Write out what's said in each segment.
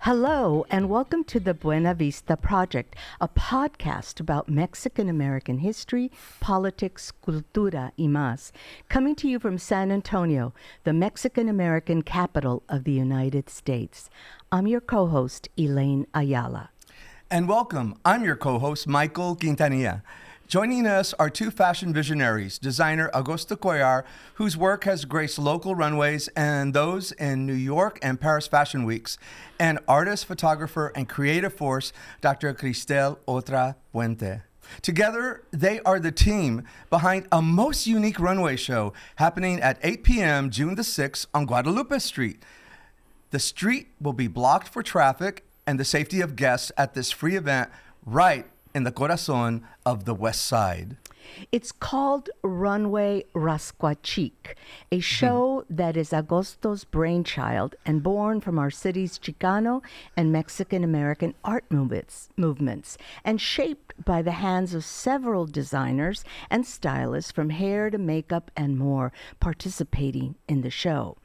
Hello, and welcome to the Buena Vista Project, a podcast about Mexican American history, politics, cultura, y más, coming to you from San Antonio, the Mexican American capital of the United States. I'm your co-host, Elaine Ayala. And welcome. I'm your co-host, Michael Quintanilla. Joining us are two fashion visionaries, designer Augusto Cuellar, whose work has graced local runways and those in New York and Paris Fashion Weeks, and artist, photographer, and creative force, Dr. Cristel Otra Puente. Together, they are the team behind a most unique runway show happening at 8 p.m. June the 6th on Guadalupe Street. The street will be blocked for traffic and the safety of guests at this free event right in the corazon of the West Side. It's called Runway Rasquachic, a show that is Augusto's brainchild and born from our city's Chicano and Mexican American art movements, and shaped by the hands of several designers and stylists from hair to makeup and more participating in the show.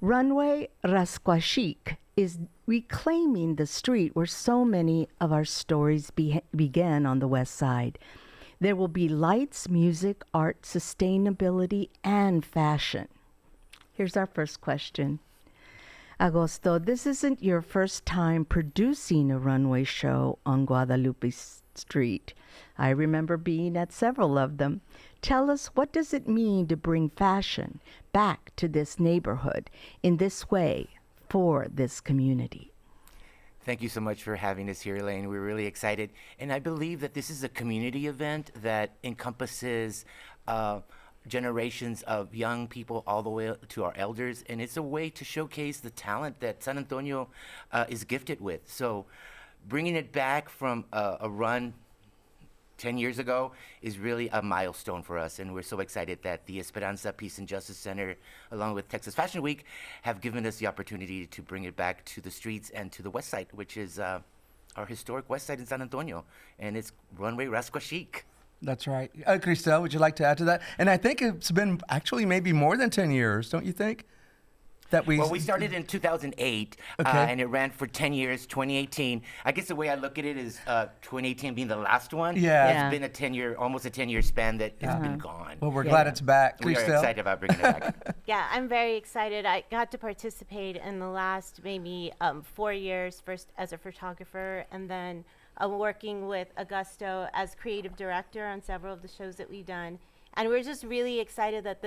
Runway Rasquachic is reclaiming the street where so many of our stories began on the West Side. There will be lights, music, art, sustainability, and fashion. Here's our first question. Augusto, this isn't your first time producing a runway show on Guadalupe Street. I remember being at several of them. Tell us, what does it mean to bring fashion back to this neighborhood in this way for this community? Thank you so much for having us here, Elaine. We're really excited. And I believe that this is a community event that encompasses generations of young people all the way to our elders. And it's a way to showcase the talent that San Antonio is gifted with. So bringing it back from a run 10 years ago is really a milestone for us, and we're so excited that the Esperanza Peace and Justice Center, along with Texas Fashion Week, have given us the opportunity to bring it back to the streets and to the West Side, which is our historic West Side in San Antonio, and it's Runway Rasquachic. That's right. Cristel, would you like to add to that? And I think it's been actually maybe more than 10 years, don't you think? Well, we started in 2008, and it ran for 10 years, 2018. I guess the way I look at it is 2018 being the last one. Yeah. It's been almost a 10-year span that it's been gone. Well, we're glad it's back. We are excited about bringing it back. Yeah, I'm very excited. I got to participate in the last maybe 4 years, first as a photographer, and then working with Augusto as creative director on several of the shows that we've done. And we're just really excited that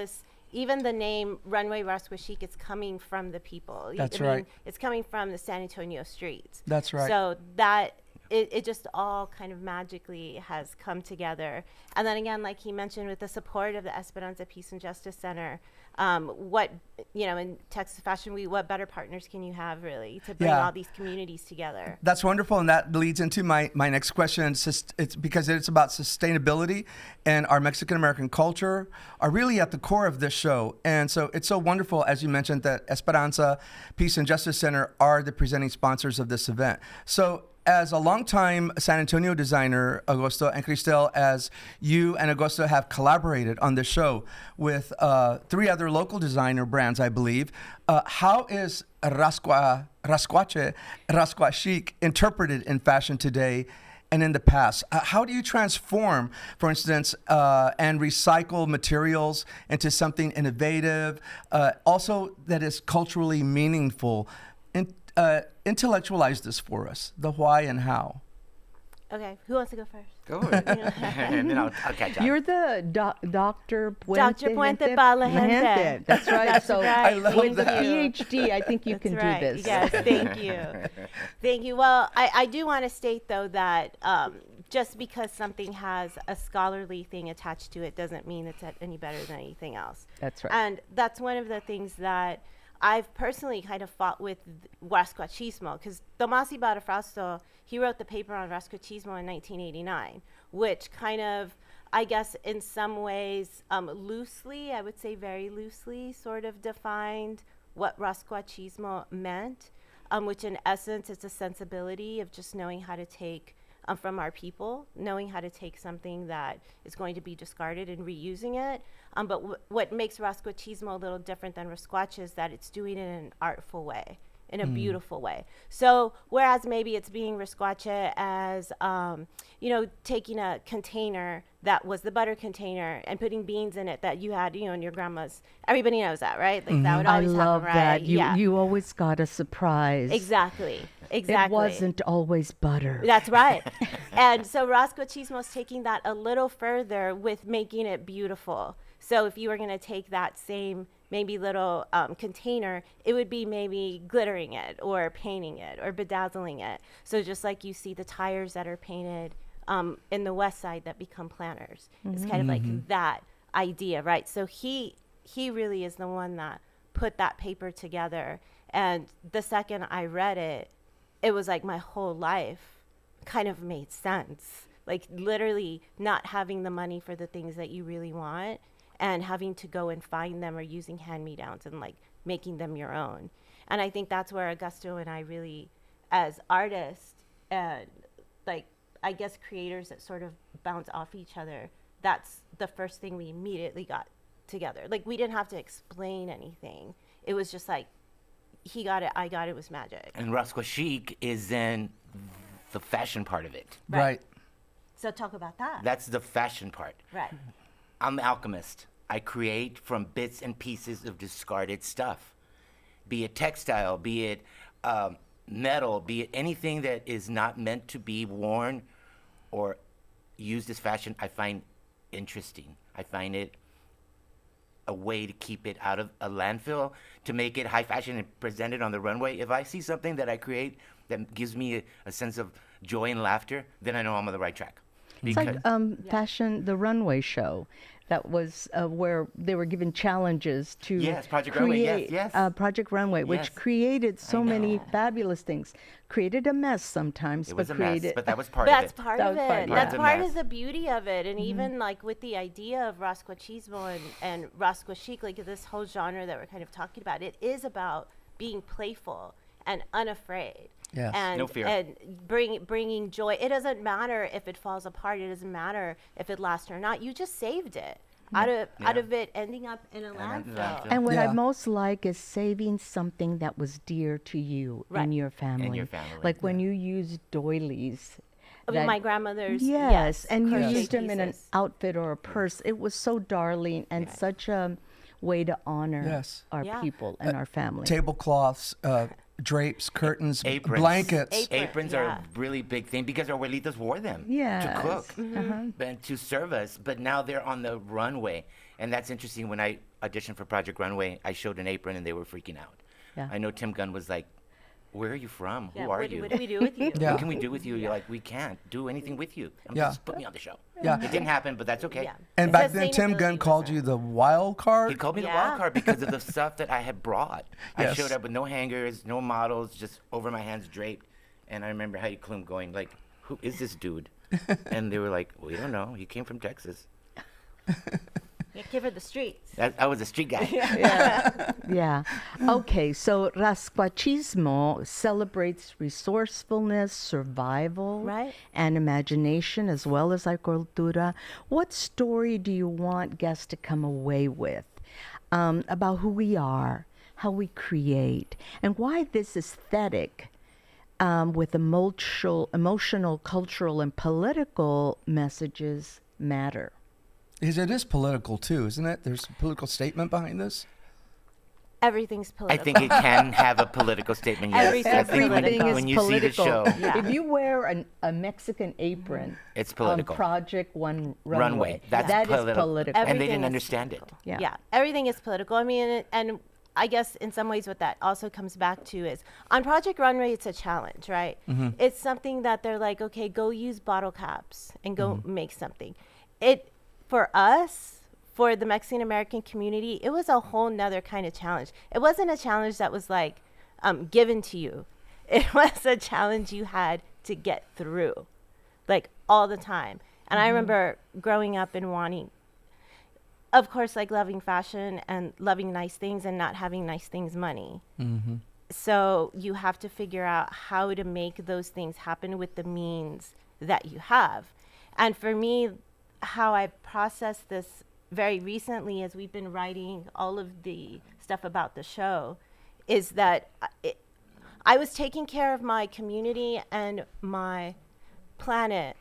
even the name Runway Rasquachic is coming from the people. That's right. It's coming from the San Antonio streets. That's right. So that it just all kind of magically has come together. And then again, like he mentioned, with the support of the Esperanza Peace and Justice Center, in Texas Fashion Week, what better partners can you have really to bring all these communities together? That's wonderful, and that leads into my next question. It's because it's about sustainability, and our Mexican American culture are really at the core of this show. And so it's so wonderful, as you mentioned, that Esperanza Peace and Justice Center are the presenting sponsors of this event. So as a longtime San Antonio designer, Augusto and Cristel, as you and Augusto have collaborated on this show with 3 other local designer brands, I believe, how is Rasquachic interpreted in fashion today and in the past? How do you transform, for instance, and recycle materials into something innovative, also that is culturally meaningful? Intellectualize this for us, the why and how. Okay, who wants to go first? Go ahead. And then I'll catch up. You're the Dr. Puente. Dr. Puente para la gente. That's right. That's so right. I love with that. the PhD, I think you can do this. Yes, thank you. Thank you. Well, I do want to state, though, that just because something has a scholarly thing attached to it doesn't mean it's any better than anything else. That's right. And that's one of the things that I've personally kind of fought with Rasquachismo, because Tomás Ibarra, he wrote the paper on Rasquachismo in 1989, which kind of, I guess, in some ways, loosely, I would say very loosely, sort of defined what Rasquachismo meant, which in essence is a sensibility of just knowing how to take from our people, knowing how to take something that is going to be discarded and reusing it. But what makes Rasquachismo a little different than Rasquac is that it's doing it in an artful way. in a beautiful way. So whereas maybe it's being Rasquachic as, taking a container that was the butter container and putting beans in it that you had, in your grandma's. Everybody knows that, right? Like that would I always love happen, right? that. You always got a surprise. Exactly. It wasn't always butter. That's right. And so Rasquachismo's taking that a little further with making it beautiful. So if you were going to take that same maybe little container, it would be maybe glittering it or painting it or bedazzling it. So just like you see the tires that are painted in the West Side that become planters. It's kind of like that idea, right? So he really is the one that put that paper together. And the second I read it, it was like my whole life kind of made sense. Like literally not having the money for the things that you really want and having to go and find them or using hand-me-downs and like making them your own. And I think that's where Augusto and I really, as artists and like, I guess creators that sort of bounce off each other, that's the first thing we immediately got together. Like we didn't have to explain anything. It was just like, he got it, I got it, was magic. And Rasquachic is then the fashion part of it. Right. So talk about that. That's the fashion part. Right. I'm the alchemist. I create from bits and pieces of discarded stuff, be it textile, be it metal, be it anything that is not meant to be worn or used as fashion. I find interesting. I find it a way to keep it out of a landfill, to make it high fashion and present it on the runway. If I see something that I create that gives me a sense of joy and laughter, then I know I'm on the right track. It's like fashion, the runway show. That was where they were given challenges to Yes, Project Runway, yes, create yes. Project Runway, which Yes. created so many know. fabulous things. Created a mess sometimes, It was but a mess, created. but that was part That's of it. part That of was part it. of That's it. part Mess. of the beauty of it. And even like with the idea of Rasquachismo and Rasquachic, like this whole genre that we're kind of talking about, it is about being playful and unafraid. Yes. And, No fear. and bringing joy. It doesn't matter if it falls apart. It doesn't matter if it lasts or not. You just saved it out of it ending up in a landfill. And what Yeah. I most like is saving something that was dear to you Right. in your family. your family, Like when you use doilies. I mean, that- my grandmother's Yes, and you crochet used them in an pieces. outfit or a purse. It was so darling and such a way to honor Yes. our Yeah. people and our family. Tablecloths, drapes, curtains, Aprons. blankets. Aprons yeah. are a really big thing because our abuelitas wore them Yes. to cook Mm-hmm. and to serve us. But now they're on the runway. And that's interesting. When I auditioned for Project Runway, I showed an apron and they were freaking out. Yeah. I know Tim Gunn was like, "Where are you from? Yeah, Who are what, you? What do we do with you? Yeah. What can we do with you?" You're like, "We can't do anything with you. Yeah. Just put me on the show." Yeah. It didn't happen, but that's okay. Yeah. And back then, Tim Sustainability Gunn called wasn't- you the wild card. He called me the Yeah. wild card because of the stuff that I had brought. I Yes. showed up with no hangers, no models, just over my hands draped. And I remember Heidi Klum going like, "Who is this dude?" And they were like, "We don't know. He came from Texas." Yeah, give her the streets. I was a street guy. Yeah. Okay, so Rasquachismo celebrates resourcefulness, survival, Right. and imagination, as well as our cultura. What story do you want guests to come away with about who we are, how we create, and why this aesthetic with emotional, cultural, and political messages matter? Because it is political too, isn't it? There's a political statement behind this. Everything's I political. think it can have a political statement. Yes. Everything's I think political. when you see the show, Yeah. If you wear a Mexican apron it's on political. Project One Runway. That's that is political. political. And they Everything didn't is understand it. political. Yeah. Yeah, everything is political. I mean, and I guess in some ways what that also comes back to is on Project Runway, it's a challenge, right? It's something that they're like, okay, go use bottle caps and go make something. For us, for the Mexican American community, it was a whole nother kind of challenge. It wasn't a challenge that was like given to you. It was a challenge you had to get through, like all the time. And I remember growing up and wanting, of course, like loving fashion and loving nice things and not having nice things money. So you have to figure out how to make those things happen with the means that you have. And for me, how I processed this very recently as we've been writing all of the stuff about the show is that I was taking care of my community and my planet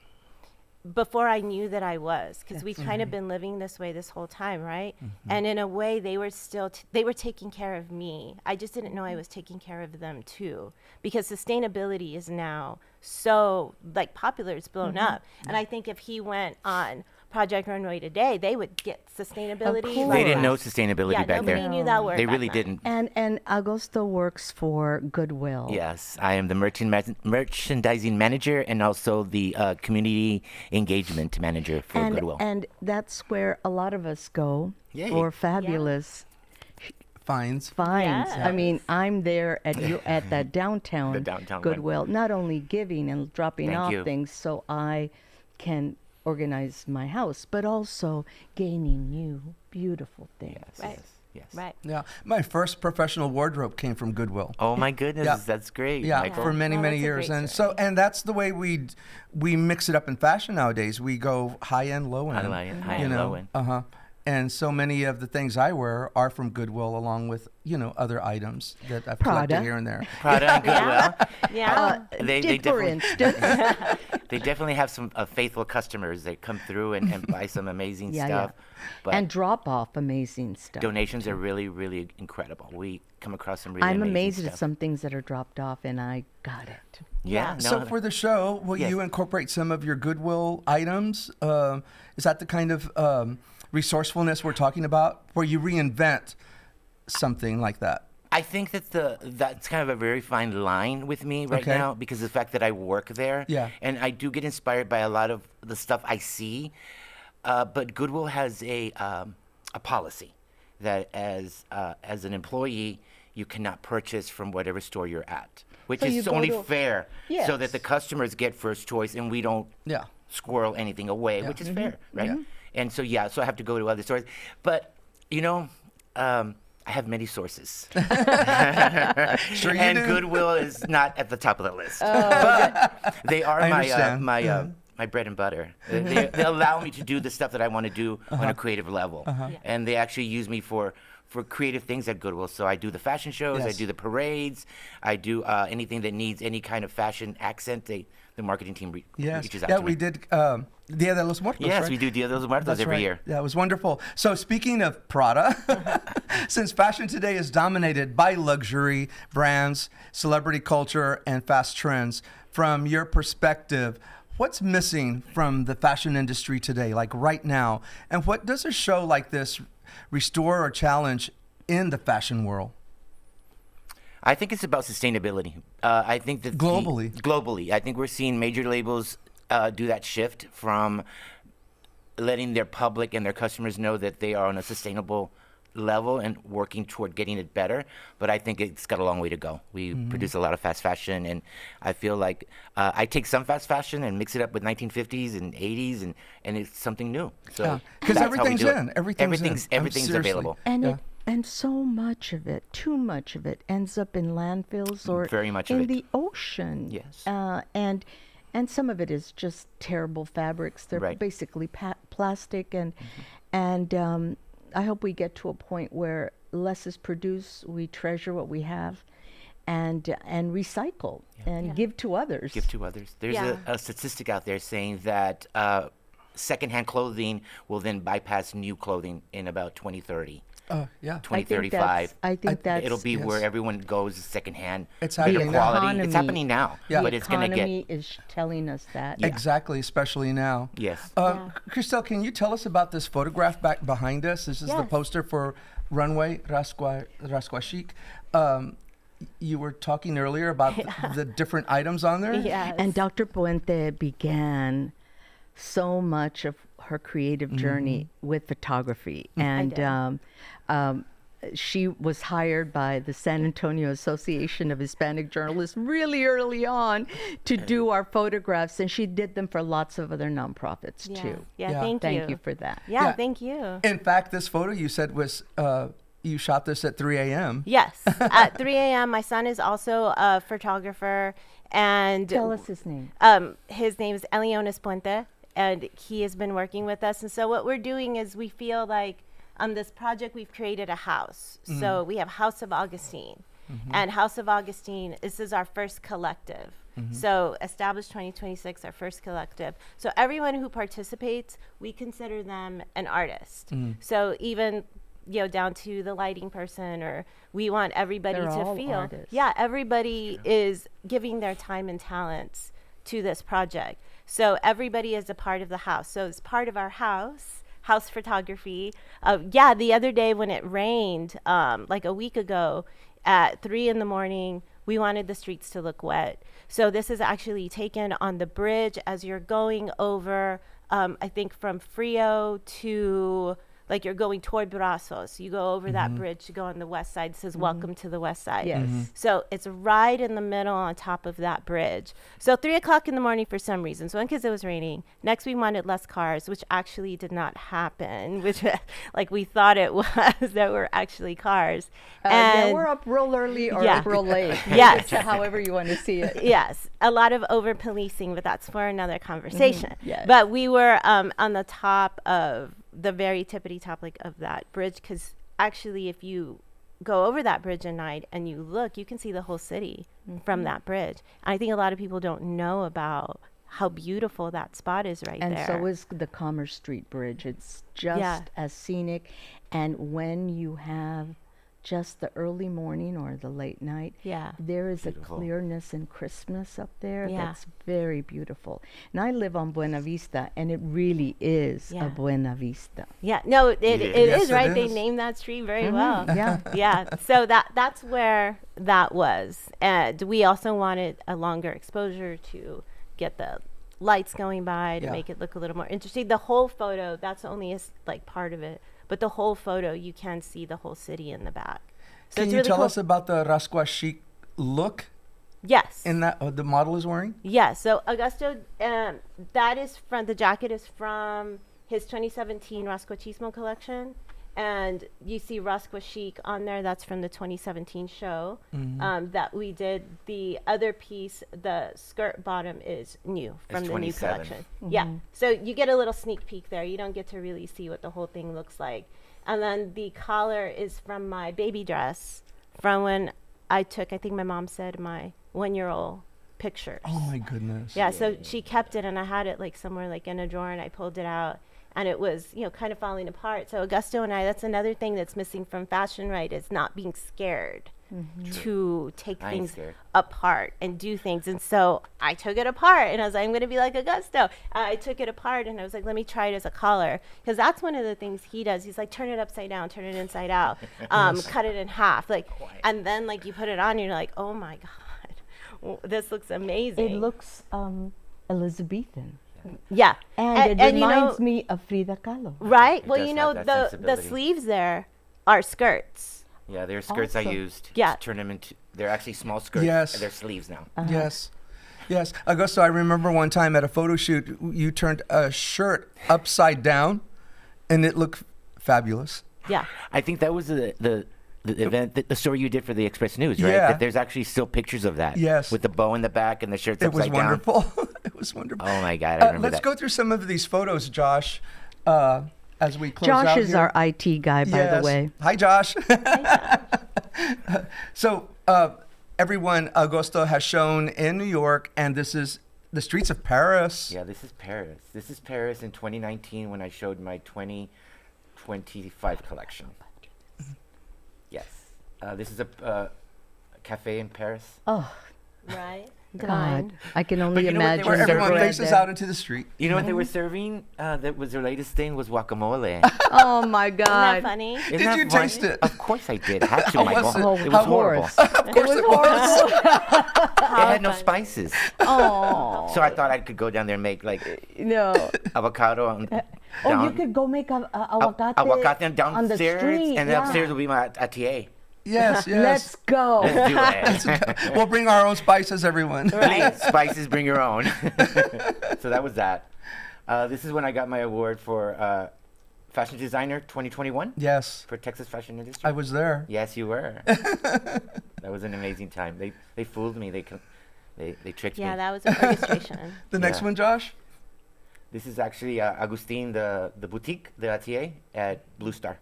before I knew that I was, because we've kind of been living this way this whole time, right? And in a way, they were still they were taking care of me. I just didn't know I was taking care of them too, because sustainability is now so like popular. It's blown up, and I think if he went on Project Runway today, they would get sustainability. course. They didn't know sustainability back nobody there. knew that word. They back really then. didn't. And Augusto works for Goodwill. Yes, I am the merchandising manager and also the community engagement manager for Goodwill. And that's where a lot of us go Yay. for fabulous Fines. finds. Yes. I mean, I'm there at at that downtown, The downtown one. Goodwill, not only giving and dropping Thank off you. things so I can organize my house, but also gaining new beautiful things. Yes, Right. yes. Right. Yeah. My first professional wardrobe came from Goodwill. Oh my goodness, Yeah. that's great. Yeah, Michael. for many, Well, many that's a years. great And story. so, and that's the way we mix it up in fashion nowadays. We go high end, low end. High you and know? low end. Uh-huh. And so many of the things I wear are from Goodwill, along with, other items that I've collected Prada. here and there. Prada and Goodwill. Yeah. They For definitely instance, they definitely have some faithful customers that come through and buy some amazing Yeah, stuff. But and drop off amazing stuff. donations are really, really incredible. We come across some really I'm amazing amazed stuff. at some things that are dropped off, and I got it. Yeah. So no, for the show, will Yes. you incorporate some of your Goodwill items? Is that the kind of resourcefulness we're talking about, where you reinvent something like that? I think that that's kind of a very fine line with me right Okay. now, because of the fact that I work there. Yeah. And I do get inspired by a lot of the stuff I see. But Goodwill has a policy that as an employee, you cannot purchase from whatever store you're at, which So you is go only to- fair, so that Yes. the customers get first choice and we don't Yeah. squirrel anything away, which is fair, right? Yeah. And so so I have to go to other stores. But I have many sources. Sure you And do. Goodwill is not at the top of the list. But they are I my understand. my bread and butter. They allow me to do the stuff that I want to do on a creative level. And they actually use me for creative things at Goodwill. So I do the fashion shows, I Yes. do the parades, I do anything that needs any kind of fashion accent. The marketing team Yes. reaches out Yeah, to me. we did Dia de los Muertos, Yes, right? we do Dia de los Muertos That's every right. year. Yeah, it was wonderful. So speaking of Prada, since fashion today is dominated by luxury brands, celebrity culture, and fast trends, from your perspective, what's missing from the fashion industry today, like right now? And what does a show like this restore or challenge in the fashion world? I think it's about sustainability. I think that Globally. I think we're seeing major labels do that shift from letting their public and their customers know that they are on a sustainable level and working toward getting it better. But I think it's got a long way to go. We produce a lot of fast fashion, and I feel like I take some fast fashion and mix it up with 1950s and 80s, and it's something new. So because that's how we everything's do it. in. Everything's Everything's available. And and so much of it, too much of it, ends up in landfills or Very much of in it. the ocean. Yes. And some of it is just terrible fabrics. They're Right. basically plastic, and I hope we get to a point where less is produced. We treasure what we have, and recycle and give to others. Give to others. There's Yeah. a statistic out there saying that secondhand clothing will then bypass new clothing in about 2030, Yeah. 2035. I think that's It'll be yes. where everyone goes secondhand. It's better happening now. quality. Economy. It's happening now, Yeah. but the it's going to get. economy is telling us that. Yeah. Exactly, especially now. Yes. Christelle, can you tell us about this photograph back behind us? This is the Yes. poster for Runway Rasquachic. You were talking earlier about the different items on there. Yes. And Dr. Puente began so much of her creative journey with photography. And did. she was hired by the San Antonio Association of Hispanic Journalists really early on to do our photographs. And she did them for lots of other nonprofits too. Yeah, Yeah. thank you. Thank you for that. Yeah, Yeah. thank you. In fact, this photo you said was you shot this at 3 a.m. Yes, at 3 a.m. My son is also a photographer, and Tell us his name. his name is Leonis Puente, and he has been working with us. And so what we're doing is we feel like on this project we've created a house. So we have House of Augustine, And House of Augustine, this is our first collective. So established 2026, our first collective. So everyone who participates, we consider them an artist. So even down to the lighting person, or we want everybody They're to all feel. artists. Yeah, everybody is giving their time and talents to this project. So everybody is a part of the house. So it's part of our house photography. The other day when it rained, like a week ago, at 3 a.m, we wanted the streets to look wet. So this is actually taken on the bridge as you're going over, I think from Frio to, like you're going toward Brazos. You go over that bridge to go on the west side. It says, welcome to the west side. Yes. So it's right in the middle on top of that bridge. So 3 o'clock in the morning for some reason. So one, because it was raining. Next, we wanted less cars, which actually did not happen, which like we thought it was. There were actually cars. We're up real early or Yeah. up real late. Yes. However you want to see it. Yes, a lot of over policing, but that's for another conversation. Yes. But we were on the top of the very tippity top of that bridge, because actually if you go over that bridge at night and you look, you can see the whole city from that bridge. I think a lot of people don't know about how beautiful that spot is right And there. so is the Commerce Street Bridge. It's just as scenic. And when you have just the early morning or the late night, there is Beautiful. a clearness and crispness up there Yeah. that's very beautiful. And I live on Buena Vista, and it really is a Buena Vista. Yeah, no, it Yes, is, it right? is. They named that street very well. Yeah. Yeah, so that's where that was. And we also wanted a longer exposure to get the lights going by to make it look a little more interesting. The whole photo, that's only part of it, but the whole photo, you can see the whole city in the back. So Can it's you really tell cool. us about the Rasquachic look Yes. in that the model is wearing? Yeah, so Augusto, that is from, the jacket is from his 2017 Rasquachismo collection. And you see Rasquachic on there. That's from the 2017 show that we did. The other piece, the skirt bottom, is new from It's the new 27. collection. Yeah, so you get a little sneak peek there. You don't get to really see what the whole thing looks like. And then the collar is from my baby dress from when I took, I think my mom said, my 1-year-old pictures. Oh my goodness. Yeah, so she kept it, and I had it somewhere in a drawer, and I pulled it out, and it was kind of falling apart. So Augusto and I, that's another thing that's missing from fashion, right, is not being scared to take I ain't things scared. apart and do things. And so I took it apart, and I was like, I'm going to be like Augusto. I took it apart, and I was like, let me try it as a collar, because that's one of the things he does. He's like, turn it upside down, turn it inside out, cut it in half, and then you put it on, and you're like, oh my God, this looks amazing. It looks Elizabethan. Yeah. And it you know- reminds me of Frida Kahlo. Right. It Well, does you know, have that the sensibility. sleeves there are skirts. Yeah, they're skirts I Also- used Yeah. to turn them into, they're actually small skirts. Yes. And they're sleeves now. Yes. Yes. Augusto, I remember one time at a photo shoot, you turned a shirt upside down and it looked fabulous. Yeah. I think that was the event, the story you did for the Express News, right? Yeah. That there's actually still pictures of that. Yes. With the bow in the back and the shirts It was upside down. wonderful. It was wonderful. Oh my God, I remember Let's that. go through some of these photos, Josh, as we close out Josh is here. our IT guy, by the Yes. way. Hi, Josh. So, everyone, Augusto has shown in New York, and this is the streets of Paris. Yeah, this is Paris. This is Paris in 2019 when I showed my 2025 collection. Yes. This is a cafe in Paris. Oh, Right. God. I can only But you know what they imagine were Where the everyone bread faces there. out into the street. You know what they were serving? That was their latest thing was guacamole. Oh, my Isn't that God. funny? Isn't Did that you funny? taste it? Of course I did. Had to, How Michael. was it? Oh, It how was horrible. horse. Of course it was. It had no spices. Oh, So I thought I could go down there and make no. avocado on Oh, down, you could go make a aguacate, aguacate on the downstairs, street. and then upstairs will be my atelier. Yes, Let's yes. go. Let's do it. We'll bring our own spices, everyone. Please, spices, bring your own. So that was that. This is when I got my award for Fashion Designer 2021 Yes, for Texas fashion industry. I was there. Yes, you were. That was an amazing time. They fooled me. They tricked me. Yeah, that was an orchestration. The next Yeah. one, Josh? This is actually Agustin, the boutique, the atelier at Blue Star.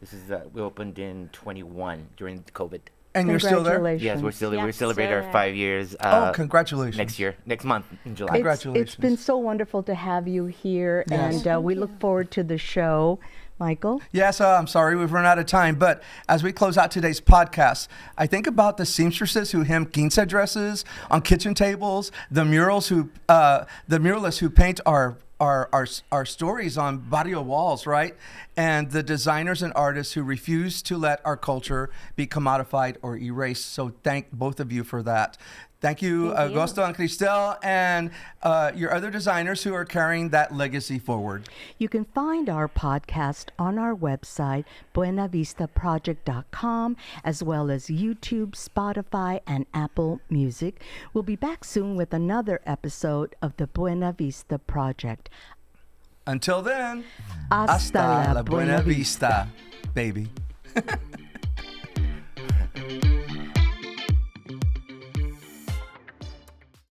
This is we opened in 21 during COVID. And you're still there? Congratulations. Yes, we're Yeah, celebrating our still 5 years Congratulations. next year, next month in July. Congratulations. It's been so wonderful to have you here, Yes. and we look forward to the show. Michael? Yes, I'm sorry we've run out of time, but as we close out today's podcast, I think about the seamstresses who hem quince dresses on kitchen tables, the muralists who paint our stories on barrio walls, right? And the designers and artists who refuse to let our culture be commodified or erased. So thank both of you for that. Thank you, Thank you. Augusto and Cristel, and your other designers who are carrying that legacy forward. You can find our podcast on our website, buenavistaproject.com, as well as YouTube, Spotify, and Apple Music. We'll be back soon with another episode of the Buena Vista Project. Until then, Hasta la Buena Vista, baby.